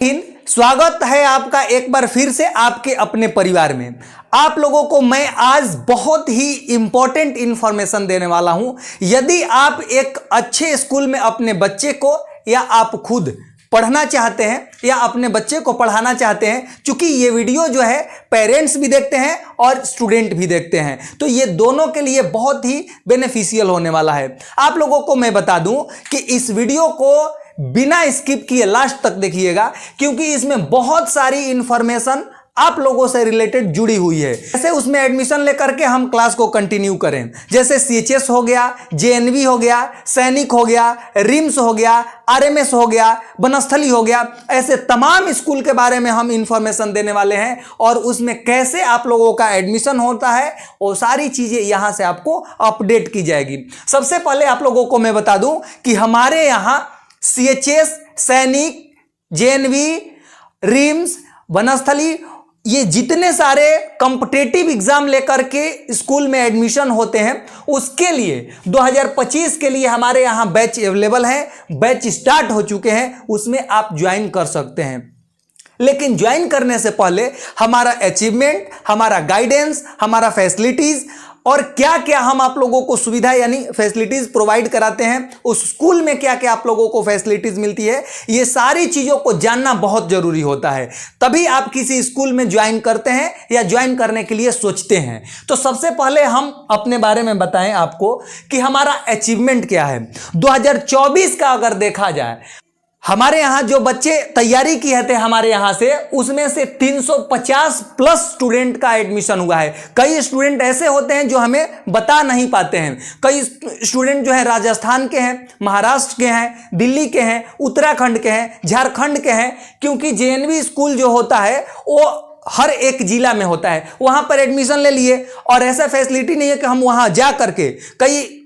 लेकिन स्वागत है आपका एक बार फिर से आपके अपने परिवार में। आप लोगों को मैं आज बहुत ही इंपॉर्टेंट इंफॉर्मेशन देने वाला हूं। यदि आप एक अच्छे स्कूल में अपने बच्चे को या आप खुद पढ़ना चाहते हैं या अपने बच्चे को पढ़ाना चाहते हैं, क्योंकि ये वीडियो जो है पेरेंट्स भी देखते हैं और स्टूडेंट भी देखते हैं, तो ये दोनों के लिए बहुत ही बेनिफिशियल होने वाला है। आप लोगों को मैं बता दूं कि इस वीडियो को बिना स्किप किए लास्ट तक देखिएगा, क्योंकि इसमें बहुत सारी इंफॉर्मेशन आप लोगों से रिलेटेड जुड़ी हुई है। जैसे उसमें एडमिशन लेकर के हम क्लास को कंटिन्यू करें, जैसे सीएचएस हो गया, जेएनवी हो गया, सैनिक हो गया, रिम्स हो गया, आरएमएस हो गया, बनस्थली हो गया, ऐसे तमाम स्कूल के बारे में हम इंफॉर्मेशन देने वाले हैं और उसमें कैसे आप लोगों का एडमिशन होता है वो सारी चीजें यहां से आपको अपडेट की जाएगी। सबसे पहले आप लोगों को मैं बता दूं कि हमारे यहां सीएचएस, सैनिक, जेएनवी, रिम्स, बनस्थली, ये जितने सारे कॉम्पिटिटिव एग्जाम लेकर के स्कूल में एडमिशन होते हैं, उसके लिए 2025 के लिए हमारे यहाँ बैच अवेलेबल है, बैच स्टार्ट हो चुके हैं, उसमें आप ज्वाइन कर सकते हैं। लेकिन ज्वाइन करने से पहले हमारा अचीवमेंट, हमारा गाइडेंस, हमारा फैसिलिटीज और क्या क्या हम आप लोगों को सुविधा यानी फैसिलिटीज प्रोवाइड कराते हैं, उस स्कूल में क्या क्या आप लोगों को फैसिलिटीज मिलती है, ये सारी चीजों को जानना बहुत जरूरी होता है। तभी आप किसी स्कूल में ज्वाइन करते हैं या ज्वाइन करने के लिए सोचते हैं। तो सबसे पहले हम अपने बारे में बताएं आपको कि हमारा अचीवमेंट क्या है। 2024 का अगर देखा जाए, हमारे यहाँ जो बच्चे तैयारी किए थे हमारे यहाँ से, उसमें से 350 प्लस स्टूडेंट का एडमिशन हुआ है। कई स्टूडेंट ऐसे होते हैं जो हमें बता नहीं पाते हैं। कई स्टूडेंट जो है राजस्थान के हैं, महाराष्ट्र के हैं, दिल्ली के हैं, उत्तराखंड के हैं, झारखंड के हैं, क्योंकि जेएनवी स्कूल जो होता है वो हर एक जिला में होता है। वहां पर एडमिशन ले लिए और ऐसा फैसिलिटी नहीं है कि हम वहां जा करके, कई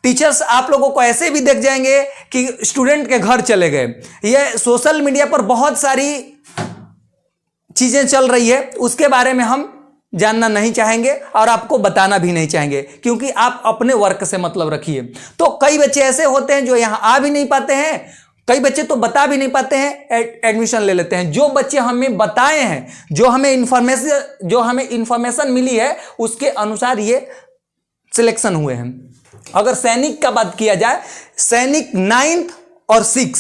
टीचर्स आप लोगों को ऐसे भी देख जाएंगे कि स्टूडेंट के घर चले गए। ये सोशल मीडिया पर बहुत सारी चीजें चल रही है, उसके बारे में हम जानना नहीं चाहेंगे और आपको बताना भी नहीं चाहेंगे, क्योंकि आप अपने वर्क से मतलब रखिए। तो कई बच्चे ऐसे होते हैं जो यहां आ भी नहीं पाते हैं, कई बच्चे तो बता भी नहीं पाते हैं, एडमिशन ले लेते हैं। जो बच्चे हमें बताए हैं, जो हमें इंफॉर्मेशन मिली है, उसके अनुसार ये सिलेक्शन हुए हैं। अगर सैनिक का बात किया जाए, सैनिक 9th और 6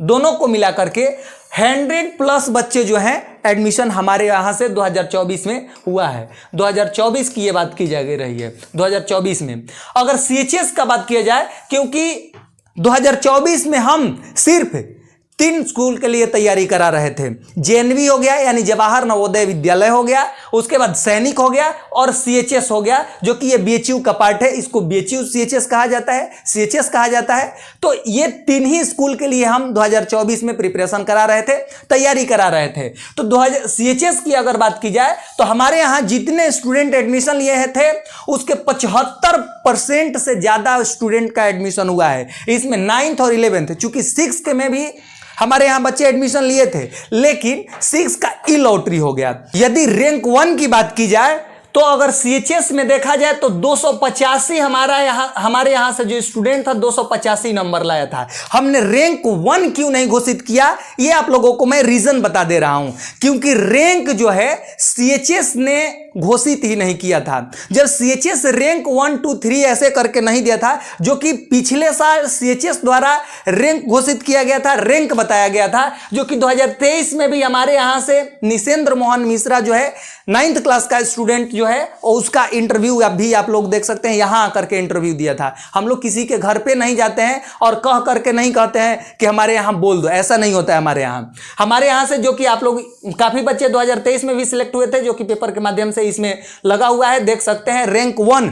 दोनों को मिला करके 100 प्लस बच्चे जो हैं एडमिशन हमारे यहां से 2024 में हुआ है। 2024 की ये बात की जा रही है, 2024 में। अगर सीएचएस का बात किया जाए, क्योंकि 2024 में हम सिर्फ 3 स्कूल के लिए तैयारी करा रहे थे। जेएनवी हो गया यानी जवाहर नवोदय विद्यालय हो गया, उसके बाद सैनिक हो गया और सीएचएस हो गया, जो कि ये बीएचयू का पार्ट है। इसको बीएचयू सीएचएस कहा जाता है, सीएचएस कहा जाता है। तो ये 3 ही स्कूल के लिए हम 2024 में प्रिपरेशन करा रहे थे, तैयारी करा रहे थे। तो सीएचएस की अगर बात की जाए तो हमारे यहाँ जितने स्टूडेंट एडमिशन लिए थे, उसके 75% से ज्यादा स्टूडेंट का एडमिशन हुआ है। इसमें 9th और 11th, चूंकि 6th में भी हमारे यहां बच्चे एडमिशन लिए थे, लेकिन 6 का ई लॉटरी हो गया। यदि रैंक 1 की बात की जाए तो अगर सीएचएस में देखा जाए तो 285 हमारे यहां से जो स्टूडेंट था 285 नंबर लाया था। हमने रैंक 1 क्यों नहीं घोषित किया, ये आप लोगों को मैं रीजन बता दे रहा हूं। क्योंकि रैंक जो है सीएचएस ने घोषित ही नहीं किया था। जब सीएचएस रैंक 1, 2, 3 ऐसे करके नहीं दिया था, जो कि पिछले साल सीएचएस द्वारा रैंक घोषित किया गया था, रैंक बताया गया था, जो कि 2023 में भी हमारे यहां से निशेंद्र मोहन मिश्रा जो है 9th क्लास का स्टूडेंट जो है, और उसका इंटरव्यू अभी आप लोग देख सकते हैं, यहां आकर के इंटरव्यू दिया था। हम लोग किसी के घर पे नहीं जाते हैं और कह करके नहीं कहते हैं कि हमारे यहां बोल दो, ऐसा नहीं होता है हमारे यहां से। जो कि आप लोग काफी बच्चे 2023 में भी सिलेक्ट हुए थे, जो कि पेपर के माध्यम से इसमें लगा हुआ है, देख सकते हैं। रैंक 1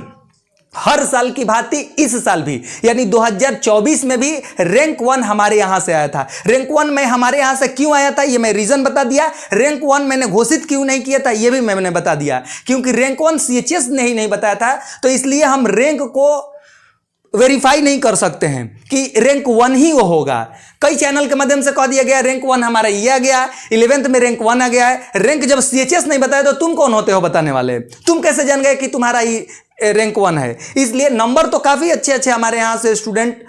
हर साल की भांति इस साल भी यानी 2024 में भी रैंक 1 हमारे यहां से आया था। रैंक 1 में हमारे यहां से क्यों आया था, ये मैं रीजन बता दिया। रैंक 1 मैंने घोषित क्यों नहीं किया था, ये भी मैंने बता दिया। क्योंकि रैंक 1 सीएचएस ने ही नहीं बताया था, तो इसलिए हम रैंक को वेरीफाई नहीं कर सकते हैं कि रैंक 1 ही वो होगा। कई चैनल के माध्यम से कह दिया गया रैंक 1 हमारा ये आ गया, 11th में रैंक 1 आ गया है। रैंक जब सीएचएस नहीं बताया तो तुम कौन होते हो बताने वाले? तुम कैसे जान गए कि तुम्हारा रैंक 1 है? इसलिए नंबर तो काफी अच्छे अच्छे हमारे यहां से स्टूडेंट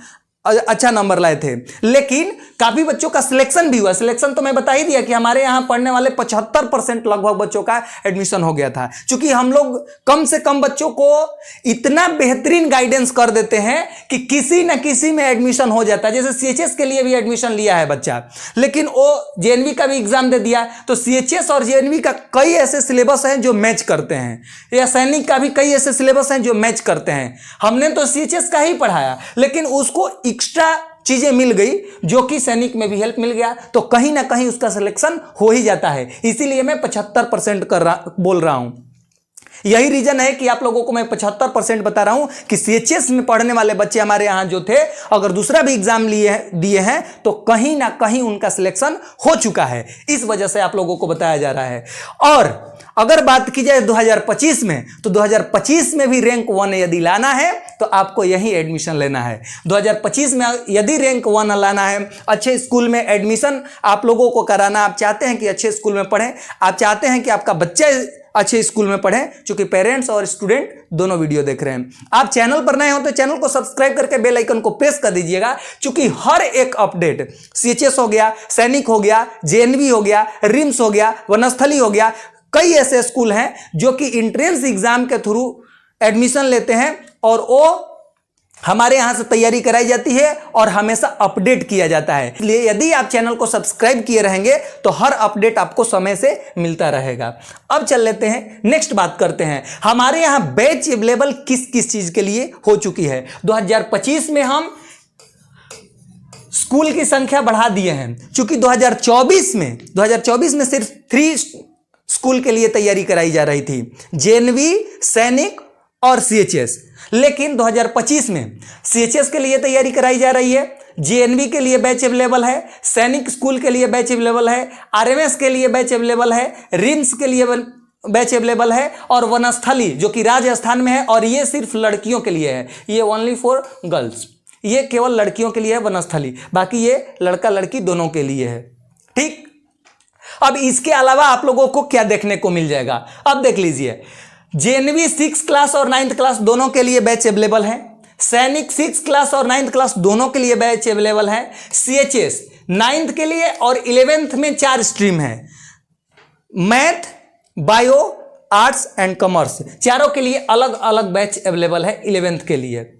अच्छा नंबर लाए थे, लेकिन काफी बच्चों का सिलेक्शन भी हुआ। सिलेक्शन तो मैं बता ही दिया कि हमारे यहां पढ़ने वाले 75% लगभग बच्चों का एडमिशन हो गया था, क्योंकि हम लोग कम से कम बच्चों को इतना बेहतरीन गाइडेंस कर देते हैं कि किसी न किसी में एडमिशन हो जाता है। जैसे सीएचएस के लिए भी एडमिशन लिया है बच्चा, लेकिन वो जेएनवी का भी एग्जाम दे दिया, तो सीएचएस और जेएनवी का कई ऐसे सिलेबस हैं जो मैच करते हैं, या सैनिक का भी कई ऐसे सिलेबस हैं जो मैच करते हैं। हमने तो सीएचएस का ही पढ़ाया, लेकिन उसको एक्स्ट्रा चीजें मिल गई जो कि सैनिक में भी हेल्प मिल गया, तो कहीं ना कहीं उसका सिलेक्शन हो ही जाता है। इसीलिए मैं 75% बोल रहा हूं। यही रीजन है कि आप लोगों को मैं 75% बता रहा हूं कि सीएचएस में पढ़ने वाले बच्चे हमारे यहां जो थे, अगर दूसरा भी एग्जाम दिए हैं तो कहीं ना कहीं उनका सिलेक्शन हो चुका है। इस वजह से आप लोगों को बताया जा रहा है। और अगर बात की जाए 2025 में, तो 2025 में भी रैंक 1 यदि लाना है तो आपको यही एडमिशन लेना है। 2025 में यदि रैंक 1 लाना है, अच्छे स्कूल में एडमिशन आप लोगों को कराना, आप चाहते हैं कि अच्छे स्कूल में पढ़ें, आप चाहते हैं कि आपका बच्चा अच्छे स्कूल में पढ़ें, क्योंकि पेरेंट्स और स्टूडेंट दोनों वीडियो देख रहे हैं। आप चैनल पर नए हो तो चैनल को सब्सक्राइब करके बेल आइकन को प्रेस कर दीजिएगा, क्योंकि हर एक अपडेट, सीएचएस हो गया, सैनिक हो गया, जेएनवी हो गया, रिम्स हो गया, वनस्थली हो गया, कई ऐसे स्कूल हैं जो कि एंट्रेंस एग्जाम के थ्रू एडमिशन लेते हैं और वो हमारे यहां से तैयारी कराई जाती है और हमेशा अपडेट किया जाता है। इसलिए यदि आप चैनल को सब्सक्राइब किए रहेंगे तो हर अपडेट आपको समय से मिलता रहेगा। अब चल लेते हैं, नेक्स्ट बात करते हैं, हमारे यहां बैच अवेलेबल किस किस चीज के लिए हो चुकी है। 2025 में हम स्कूल की संख्या बढ़ा दिए हैं, क्योंकि 2024 में सिर्फ 3 स्कूल के लिए तैयारी कराई जा रही थी, जेएनवी, सैनिक और सीएचएस। लेकिन 2025 में सीएचएस के लिए तैयारी कराई जा रही है, जेएनवी के लिए बैच अवेलेबल है, सैनिक स्कूल के लिए बैच अवेलेबल है, आरएमएस के लिए बैच अवेलेबल है, रिम्स के लिए बैच अवेलेबल है, और वनस्थली जो कि राजस्थान में है, और ये सिर्फ लड़कियों के लिए है, ये ओनली फॉर गर्ल्स, ये केवल लड़कियों के लिए है वनस्थली, बाकी ये लड़का लड़की दोनों के लिए है। ठीक, अब इसके अलावा आप लोगों को क्या देखने को मिल जाएगा, अब देख लीजिए। जेएनवी 6th क्लास और 9th क्लास दोनों के लिए बैच अवेलेबल है, सैनिक 6th क्लास और 9th क्लास दोनों के लिए बैच अवेलेबल है, सीएचएस 9th के लिए और 11th में 4 स्ट्रीम है, math, bio, arts and commerce, चारों के लिए अलग अलग बैच अवेलेबल है 11th के लिए।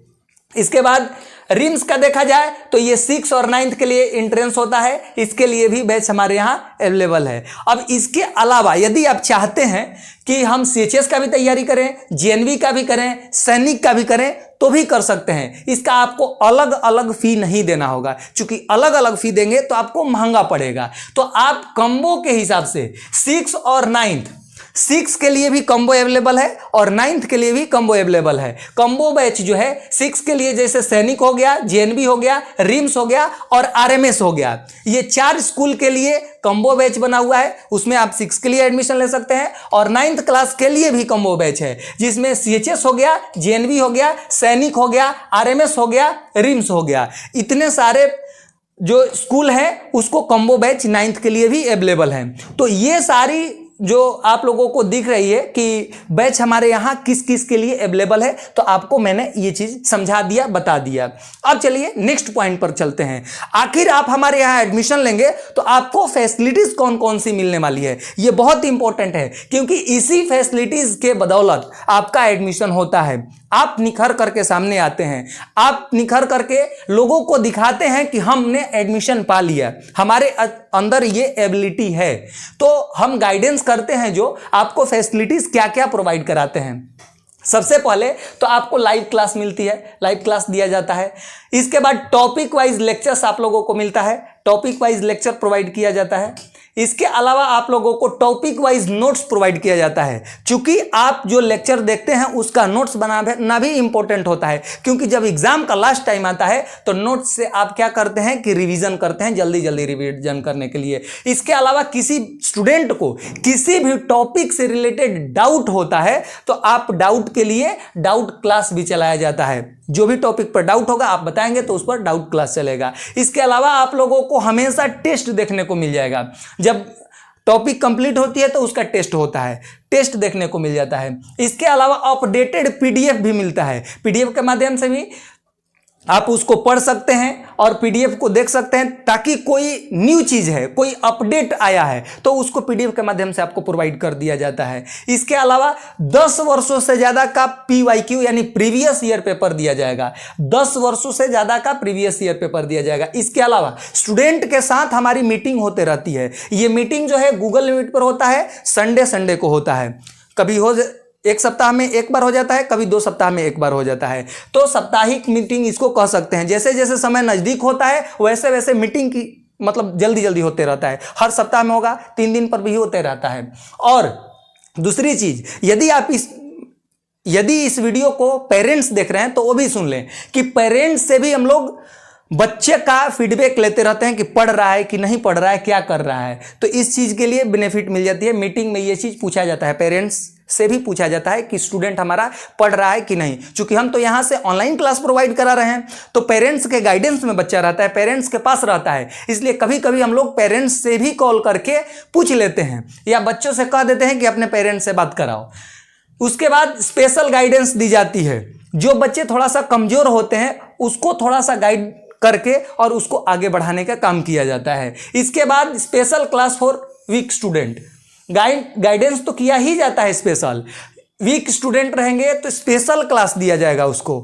इसके बाद रिम्स का देखा जाए तो ये 6 और 9th के लिए एंट्रेंस होता है, इसके लिए भी बैच हमारे यहाँ अवेलेबल है। अब इसके अलावा यदि आप चाहते हैं कि हम सीएचएस का भी तैयारी करें, जेएनवी का भी करें, सैनिक का भी करें, तो भी कर सकते हैं। इसका आपको अलग अलग फी नहीं देना होगा, क्योंकि अलग अलग फी देंगे तो आपको महंगा पड़ेगा। तो आप कॉम्बो के हिसाब से 6 और 9th, 6 के लिए भी कॉम्बो अवेलेबल है और 9th के लिए भी कॉम्बो अवेलेबल है। कॉम्बो बैच जो है 6 के लिए जैसे सैनिक हो गया, जेएनवी हो गया, रिम्स हो गया और आरएमएस हो गया, ये 4 स्कूल के लिए कॉम्बो बैच बना हुआ है, उसमें आप 6 के लिए एडमिशन ले सकते हैं। और 9th क्लास के लिए भी कॉम्बो बैच है, जिसमें सीएचएस हो गया, जेएनवी हो गया, सैनिक हो गया, आरएमएस हो गया, रिम्स हो गया, इतने सारे जो स्कूल हैं उसको कॉम्बो बैच 9th के लिए भी अवेलेबल है। तो ये सारी जो आप लोगों को दिख रही है कि बैच हमारे यहाँ किस किस के लिए अवेलेबल है, तो आपको मैंने ये चीज समझा दिया, बता दिया। अब चलिए नेक्स्ट पॉइंट पर चलते हैं। आखिर आप हमारे यहाँ एडमिशन लेंगे तो आपको फैसिलिटीज कौन कौन सी मिलने वाली है, ये बहुत इंपॉर्टेंट है, क्योंकि इसी फैसिलिटीज के बदौलत आपका एडमिशन होता है। आप निखर करके सामने आते हैं, आप निखर करके लोगों को दिखाते हैं कि हमने एडमिशन पा लिया, हमारे अंदर ये एबिलिटी है। तो हम गाइडेंस करते हैं, जो आपको फैसिलिटीज क्या क्या प्रोवाइड कराते हैं। सबसे पहले तो आपको लाइव क्लास मिलती है, लाइव क्लास दिया जाता है। इसके बाद टॉपिक वाइज लेक्चर्स आप लोगों को मिलता है, टॉपिक वाइज लेक्चर प्रोवाइड किया जाता है। इसके अलावा आप लोगों को टॉपिक वाइज नोट्स प्रोवाइड किया जाता है, क्योंकि आप जो लेक्चर देखते हैं उसका नोट्स बनाना भी इंपॉर्टेंट होता है, क्योंकि जब एग्जाम का लास्ट टाइम आता है तो नोट्स से आप क्या करते हैं कि रिवीजन करते हैं, जल्दी जल्दी रिवीजन करने के लिए। इसके अलावा किसी स्टूडेंट को किसी भी टॉपिक से रिलेटेड डाउट होता है तो आप डाउट के लिए डाउट क्लास भी चलाया जाता है। जो भी टॉपिक पर डाउट होगा आप बताएंगे तो उस पर डाउट क्लास चलेगा। इसके अलावा आप लोगों को हमेशा टेस्ट देखने को मिल जाएगा, जब टॉपिक कंप्लीट होती है तो उसका टेस्ट होता है, टेस्ट देखने को मिल जाता है। इसके अलावा अपडेटेड पीडीएफ भी मिलता है, पीडीएफ के माध्यम से भी आप उसको पढ़ सकते हैं और पीडीएफ को देख सकते हैं, ताकि कोई न्यू चीज है, कोई अपडेट आया है तो उसको पीडीएफ के माध्यम से आपको प्रोवाइड कर दिया जाता है। इसके अलावा 10 वर्षों से ज्यादा का पीवाईक्यू यानी प्रीवियस ईयर पेपर दिया जाएगा। 10 वर्षों से ज्यादा का प्रीवियस ईयर पेपर दिया जाएगा। इसके अलावा स्टूडेंट के साथ हमारी मीटिंग होते रहती है। ये मीटिंग जो है गूगल मीट पर होता है, संडे को होता है। कभी एक सप्ताह में एक बार हो जाता है, कभी 2 सप्ताह में एक बार हो जाता है। तो साप्ताहिक मीटिंग इसको कह सकते हैं। जैसे जैसे समय नजदीक होता है वैसे वैसे मीटिंग की मतलब जल्दी जल्दी होते रहता है। हर सप्ताह में होगा, 3 दिन पर भी होते रहता है। और दूसरी चीज, यदि इस वीडियो को पेरेंट्स देख रहे हैं तो वो भी सुन लें कि पेरेंट्स से भी हम लोग बच्चे का फीडबैक लेते रहते हैं कि पढ़ रहा है कि नहीं पढ़ रहा है, क्या कर रहा है। तो इस चीज के लिए बेनिफिट मिल जाती है। मीटिंग में ये चीज पूछा जाता है, पेरेंट्स से भी पूछा जाता है कि स्टूडेंट हमारा पढ़ रहा है कि नहीं। चूंकि हम तो यहां से ऑनलाइन क्लास प्रोवाइड करा रहे हैं तो पेरेंट्स के गाइडेंस में बच्चा रहता है, पेरेंट्स के पास रहता है। इसलिए कभी कभी हम लोग पेरेंट्स से भी कॉल करके पूछ लेते हैं या बच्चों से कह देते हैं कि अपने पेरेंट्स से बात कराओ। उसके बाद स्पेशल गाइडेंस दी जाती है। जो बच्चे थोड़ा सा कमजोर होते हैं उसको थोड़ा सा गाइड करके और उसको आगे बढ़ाने का काम किया जाता है। इसके बाद special class for weak student, guidance तो किया ही जाता है। स्पेशल वीक स्टूडेंट रहेंगे तो स्पेशल क्लास दिया जाएगा उसको,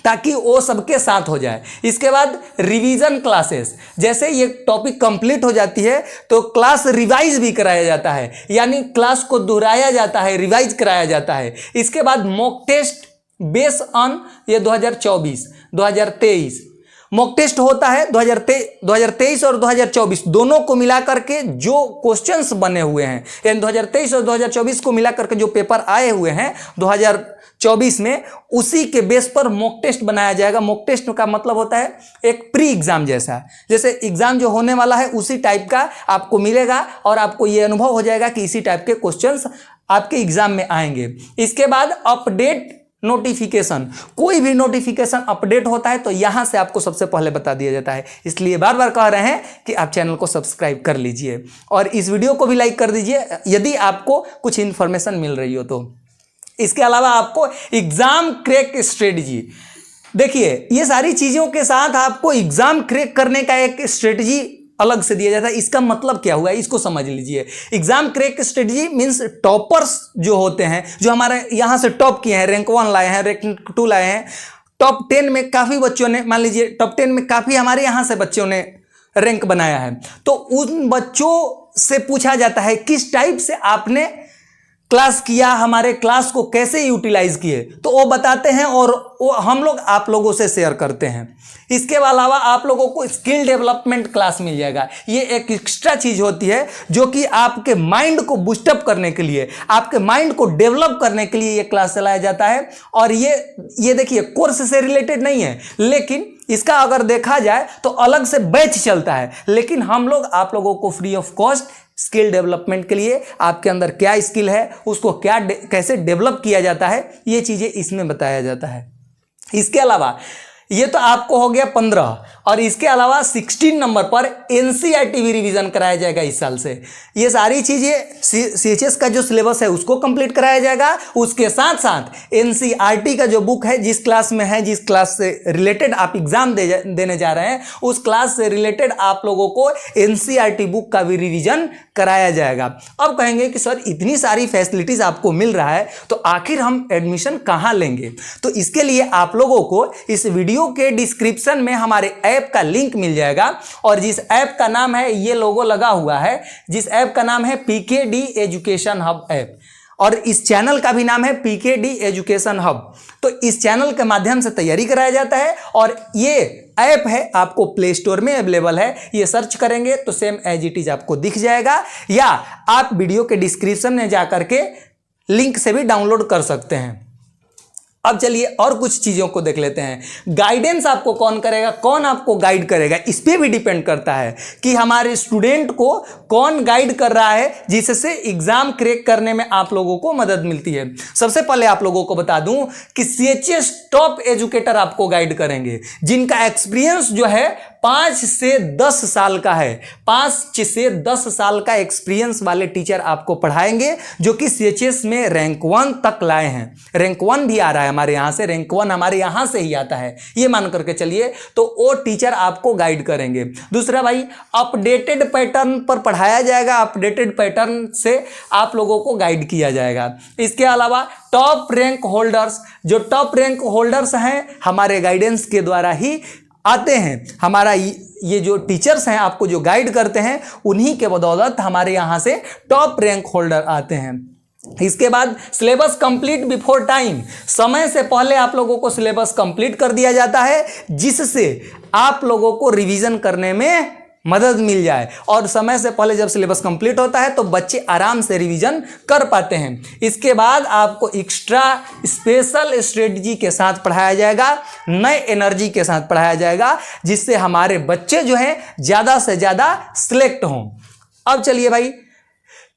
ताकि वो सबके साथ हो जाए। इसके बाद रिवीजन क्लासेस, जैसे ये टॉपिक कंप्लीट हो जाती है तो क्लास रिवाइज भी कराया जाता है, यानी क्लास को दोहराया जाता है, रिवाइज कराया जाता है। इसके बाद मॉक टेस्ट बेस ऑन ये 2023 मॉक टेस्ट होता है। 2023 और 2024 दोनों को मिला करके जो क्वेश्चंस बने हुए हैं, यानी 2023 और 2024 को मिला करके जो पेपर आए हुए हैं 2024 में, उसी के बेस पर मॉक टेस्ट बनाया जाएगा। मॉक टेस्ट का मतलब होता है एक प्री एग्जाम जैसा, जैसे एग्जाम जो होने वाला है उसी टाइप का आपको मिलेगा और आपको ये अनुभव हो जाएगा कि इसी टाइप के क्वेश्चंस आपके एग्जाम में आएंगे। इसके बाद अपडेट नोटिफिकेशन, कोई भी नोटिफिकेशन अपडेट होता है तो यहां से आपको सबसे पहले बता दिया जाता है। इसलिए बार बार कह रहे हैं कि आप चैनल को सब्सक्राइब कर लीजिए और इस वीडियो को भी लाइक कर दीजिए यदि आपको कुछ इंफॉर्मेशन मिल रही हो तो। इसके अलावा आपको एग्जाम क्रैक स्ट्रेटजी, देखिए ये सारी चीजों के साथ आपको एग्जाम क्रैक करने का एक स्ट्रेटजी अलग से दिया जाता है। इसका मतलब क्या हुआ इसको समझ लीजिए। Exam crack strategy means toppers जो होते हैं, जो हमारे यहां से टॉप किए हैं, रैंक 1 लाए हैं, रैंक 2 लाए हैं, टॉप 10 में काफी बच्चों ने, मान लीजिए टॉप 10 में काफी हमारे यहां से बच्चों ने रैंक बनाया है, तो उन बच्चों से पूछा जाता है किस टाइप से आपने क्लास किया, हमारे क्लास को कैसे यूटिलाइज किए, तो वो बताते हैं और वो हम लोग आप लोगों से शेयर करते हैं। इसके अलावा आप लोगों को स्किल डेवलपमेंट क्लास मिल जाएगा। ये एक एक्स्ट्रा चीज होती है जो कि आपके माइंड को बूस्टअप करने के लिए, आपके माइंड को डेवलप करने के लिए ये क्लास चलाया जाता है। और ये देखिए कोर्स से रिलेटेड नहीं है, लेकिन इसका अगर देखा जाए तो अलग से बैच चलता है, लेकिन हम लोग आप लोगों को free of cost skill development के लिए, आपके अंदर क्या स्किल है उसको कैसे डेवलप किया जाता है, ये चीजें इसमें बताया जाता है। इसके अलावा ये तो आपको हो गया 15, और इसके अलावा 16 नंबर पर एनसीईआरटी भी रिवीजन कराया जाएगा इस साल से। ये सारी चीजें सीएचएस का जो सिलेबस है उसको कंप्लीट कराया जाएगा। उसके साथ साथ एनसीईआरटी का जो बुक है, जिस क्लास में है, जिस क्लास से रिलेटेड आप एग्जाम देने जा रहे हैं, उस क्लास से रिलेटेड आप लोगों को एनसीईआरटी बुक का भी रिवीजन कराया जाएगा। अब कहेंगे कि सर इतनी सारी फैसिलिटीज आपको मिल रहा है तो आखिर हम एडमिशन कहाँ लेंगे? तो इसके लिए आप लोगों को इस वीडियो के डिस्क्रिप्शन में हमारे ऐप का लिंक मिल जाएगा, और जिस ऐप का नाम है, ये लोगो लगा हुआ है, जिस ऐप का नाम है पीकेडी एजुकेशन हब ऐप, और इस चैनल का भी नाम है पीकेडी एजुकेशन हब। तो इस चैनल के माध्यम से तैयारी कराया जाता है और ये ऐप है आपको प्ले स्टोर में अवेलेबल है। ये सर्च करेंगे तो सेम एज इट इज आपको दिख जाएगा, या आप वीडियो के डिस्क्रिप्शन में जाकर के लिंक से भी डाउनलोड कर सकते हैं। अब चलिए और कुछ चीजों को देख लेते हैं। गाइडेंस आपको कौन करेगा, कौन आपको गाइड करेगा, इस पे भी डिपेंड करता है कि हमारे स्टूडेंट को कौन गाइड कर रहा है, जिससे एग्जाम क्रैक करने में आप लोगों को मदद मिलती है। सबसे पहले आप लोगों को बता दूं कि सीएचएस टॉप एजुकेटर आपको गाइड करेंगे, जिनका एक्सपीरियंस जो है 5 से 10 साल का है। 5 से 10 साल का एक्सपीरियंस वाले टीचर आपको पढ़ाएंगे, जो कि CHS में रैंक 1 तक लाए हैं। रैंक 1 भी आ रहा है हमारे यहाँ से, रैंक 1 हमारे यहाँ से ही आता है, ये मान करके चलिए। तो वो टीचर आपको गाइड करेंगे। दूसरा भाई, अपडेटेड पैटर्न पर पढ़ाया जाएगा, अपडेटेड पैटर्न से आप लोगों को गाइड किया जाएगा। इसके अलावा टॉप रैंक होल्डर्स, जो टॉप रैंक होल्डर्स हैं हमारे गाइडेंस के द्वारा ही आते हैं। हमारा ये जो टीचर्स हैं आपको जो गाइड करते हैं, उन्हीं के बदौलत हमारे यहाँ से टॉप रैंक होल्डर आते हैं। इसके बाद सिलेबस कंप्लीट बिफोर टाइम, समय से पहले आप लोगों को सिलेबस कंप्लीट कर दिया जाता है, जिससे आप लोगों को रिवीजन करने में मदद मिल जाए। और समय से पहले जब सिलेबस कंप्लीट होता है तो बच्चे आराम से रिवीजन कर पाते हैं। इसके बाद आपको एक्स्ट्रा स्पेशल स्ट्रेटजी के साथ पढ़ाया जाएगा, नए एनर्जी के साथ पढ़ाया जाएगा, जिससे हमारे बच्चे जो हैं ज़्यादा से ज़्यादा सिलेक्ट हों। अब चलिए भाई,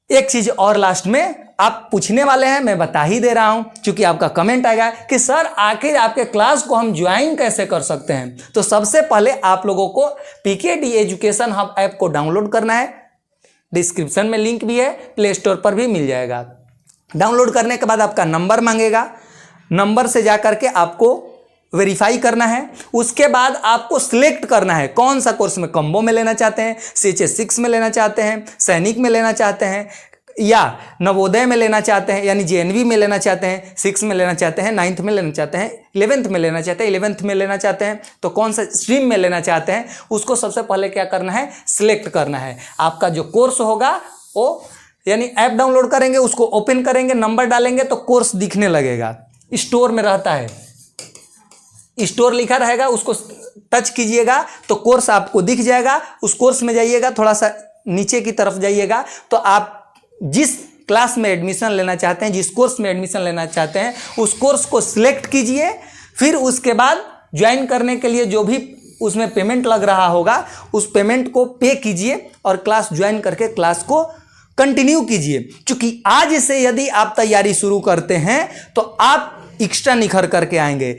एक चीज़ और लास्ट में आप पूछने वाले हैं, मैं बता ही दे रहा हूं, क्योंकि आपका कमेंट आएगा कि सर आखिर आपके क्लास को हम ज्वाइन कैसे कर सकते हैं। तो सबसे पहले आप लोगों को PKD एजुकेशन हब ऐप को डाउनलोड करना है। डिस्क्रिप्शन में लिंक भी है, प्ले स्टोर पर भी मिल जाएगा। डाउनलोड करने के बाद आपका नंबर मांगेगा, नंबर से जा करके आपको वेरीफाई करना है। उसके बाद आपको सिलेक्ट करना है कौन सा कोर्स में कॉम्बो में लेना चाहते हैं, CHS 6 में लेना चाहते हैं, सैनिक में लेना चाहते हैं, या नवोदय में लेना चाहते हैं, यानी JNV में लेना चाहते हैं, 6 में लेना चाहते हैं, 9th में लेना चाहते हैं, 11th में लेना चाहते हैं, 11th में लेना चाहते हैं, तो कौन सा स्ट्रीम में लेना चाहते हैं, उसको सबसे पहले क्या करना है, सिलेक्ट करना है। आपका जो कोर्स होगा वो, यानी ऐप डाउनलोड करेंगे, उसको ओपन करेंगे, नंबर डालेंगे तो कोर्स दिखने लगेगा। स्टोर में रहता है, स्टोर लिखा रहेगा, उसको टच कीजिएगा तो कोर्स आपको दिख जाएगा। उस कोर्स में जाइएगा, थोड़ा सा नीचे की तरफ जाइएगा तो आप जिस क्लास में एडमिशन लेना चाहते हैं, जिस कोर्स में एडमिशन लेना चाहते हैं, उस कोर्स को सिलेक्ट कीजिए। फिर उसके बाद ज्वाइन करने के लिए जो भी उसमें पेमेंट लग रहा होगा, उस पेमेंट को पे कीजिए और क्लास ज्वाइन करके क्लास को कंटिन्यू कीजिए। क्योंकि आज से यदि आप तैयारी शुरू करते हैं तो आप एक्स्ट्रा निखर करके आएंगे।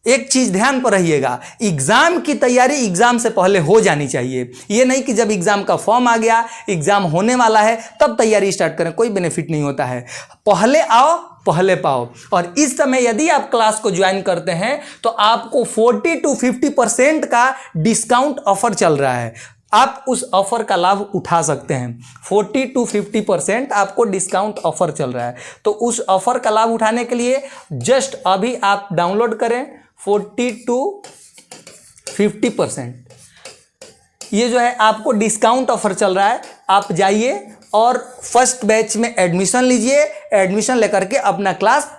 एक चीज ध्यान पर रहिएगा, एग्जाम की तैयारी एग्जाम से पहले हो जानी चाहिए। ये नहीं कि जब एग्जाम का फॉर्म आ गया, एग्जाम होने वाला है, तब तैयारी स्टार्ट करें, कोई बेनिफिट नहीं होता है। पहले आओ पहले पाओ। और इस समय यदि आप क्लास को ज्वाइन करते हैं तो आपको 40 to 50% का डिस्काउंट ऑफर चल रहा है। आप उस ऑफर का लाभ उठा सकते हैं। 40 to 50% आपको डिस्काउंट ऑफर चल रहा है। तो उस ऑफर का लाभ उठाने के लिए जस्ट अभी आप डाउनलोड करें 40 to 50%, ये जो है आपको डिस्काउंट ऑफर चल रहा है। आप जाइए और फर्स्ट बैच में एडमिशन लीजिए, एडमिशन लेकर के अपना क्लास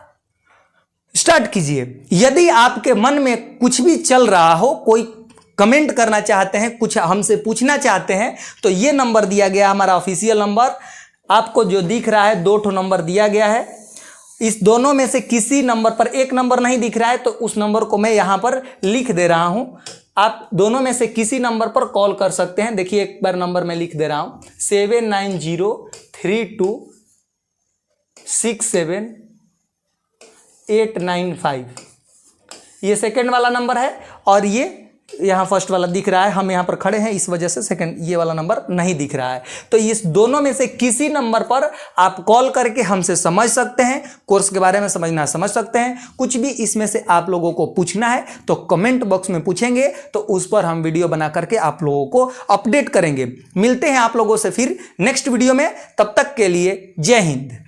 स्टार्ट कीजिए। यदि आपके मन में कुछ भी चल रहा हो, कोई कमेंट करना चाहते हैं, कुछ हमसे पूछना चाहते हैं, तो ये नंबर दिया गया हमारा ऑफिशियल नंबर, आपको जो दिख रहा है 2 नंबर दिया गया है। इस दोनों में से किसी नंबर पर, एक नंबर नहीं दिख रहा है तो उस नंबर को मैं यहाँ पर लिख दे रहा हूँ। आप दोनों में से किसी नंबर पर कॉल कर सकते हैं। देखिए एक बार नंबर मैं लिख दे रहा हूँ, 7903267895। ये सेकंड वाला नंबर है और ये यहाँ फर्स्ट वाला दिख रहा है। हम यहाँ पर खड़े हैं इस वजह से सेकंड ये वाला नंबर नहीं दिख रहा है। तो इस दोनों में से किसी नंबर पर आप कॉल करके हमसे समझ सकते हैं, कोर्स के बारे में समझना समझ सकते हैं। कुछ भी इसमें से आप लोगों को पूछना है तो कमेंट बॉक्स में पूछेंगे, तो उस पर हम वीडियो बना करके आप लोगों को अपडेट करेंगे। मिलते हैं आप लोगों से फिर नेक्स्ट वीडियो में, तब तक के लिए जय हिंद।